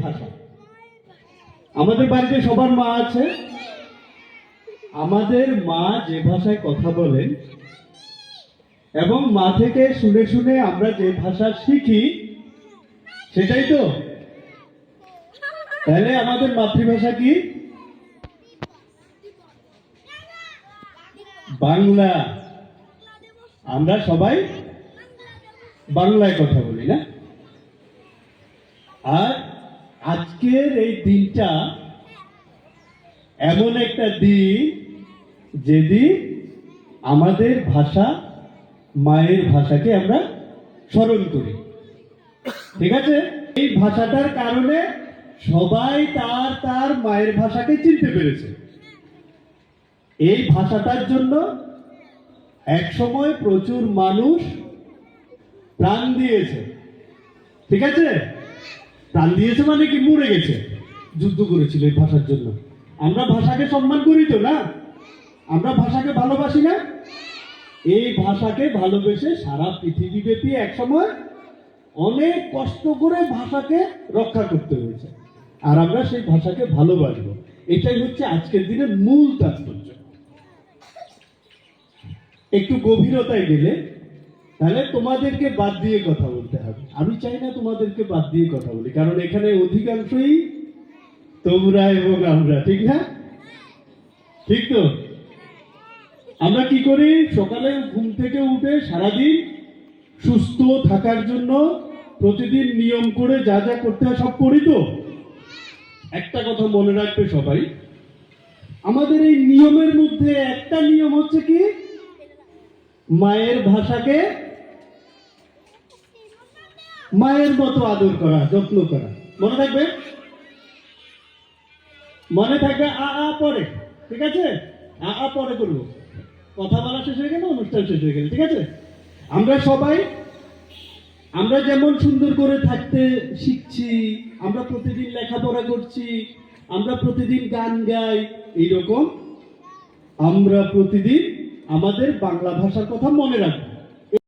ভাষা। আমাদের বাড়িতে সবার মা আছে, আমাদের মা যে ভাষায় কথা বলেন এবং মা থেকে শুনে শুনে আমরা যে ভাষা শিখি সেটাই তো। তাহলে আমাদের মাতৃভাষা কি? বাংলা। আমরা সবাই বাংলায় কথা বলি না? আর আজকের এই দিনটা এমন একটা দিন যেদিন আমাদের ভাষা, মায়ের ভাষাকে আমরা স্মরণ করি। ঠিক আছে? এই ভাষাটার কারণে সবাই তার তার মায়ের ভাষাকে চিনতে পেরেছে। এই ভাষাটার জন্য একসময় প্রচুর মানুষ প্রাণ দিয়েছে। ঠিক আছে? প্রাণ দিয়েছে মানে কি? মরে গেছে, যুদ্ধ করেছিল এই ভাষার জন্য। আমরা ভাষাকে সম্মান করি তো না? আমরা ভাষাকে ভালোবাসি না? এই ভাষাকে ভালোবেসে সারা পৃথিবীব্যাপী একসময় অনেক কষ্ট করে ভাষাকে রক্ষা করতে হয়েছে, আর আমরা সেই ভাষাকে ভালোবাসবো। এটাই হচ্ছে আজকের দিনের মূল তাৎপর্য। একটু গভীরতায় গেলে তাহলে তোমাদেরকে বাদ দিয়ে কথা বলতে হবে। আমি চাই না তোমাদেরকে বাদ দিয়ে কথা বলি, কারণ এখানে অধিকাংশই তোমরা এবং আমরা। ঠিক না? ঠিক তো? আমরা কি করি? সকালে ঘুম থেকে উঠে সারাদিন সুস্থ থাকার জন্য প্রতিদিন নিয়ম করে যা যা করতে হয় সব করি তো। একটা কথা মনে রাখবে সবাই, আমাদের এই নিয়মের মধ্যে একটা নিয়ম হচ্ছে কি? মায়ের ভাষাকে মায়ের মতো আদর করা, যত্ন করা। মনে থাকবে? মনে থাকবে? আ আ পরে। ঠিক আছে? আ আ পরে করবো। কথা বলা শেষ হয়ে গেলে অনুষ্ঠান শেষ হয়ে গেলে। ঠিক আছে? আমরা সবাই আমরা যেমন সুন্দর করে থাকতে শিখছি, আমরা প্রতিদিন লেখাপড়া করছি, আমরা প্রতিদিন গান গাই, এইরকম আমরা প্রতিদিন আমাদের বাংলা ভাষার কথা মনে রাখবো।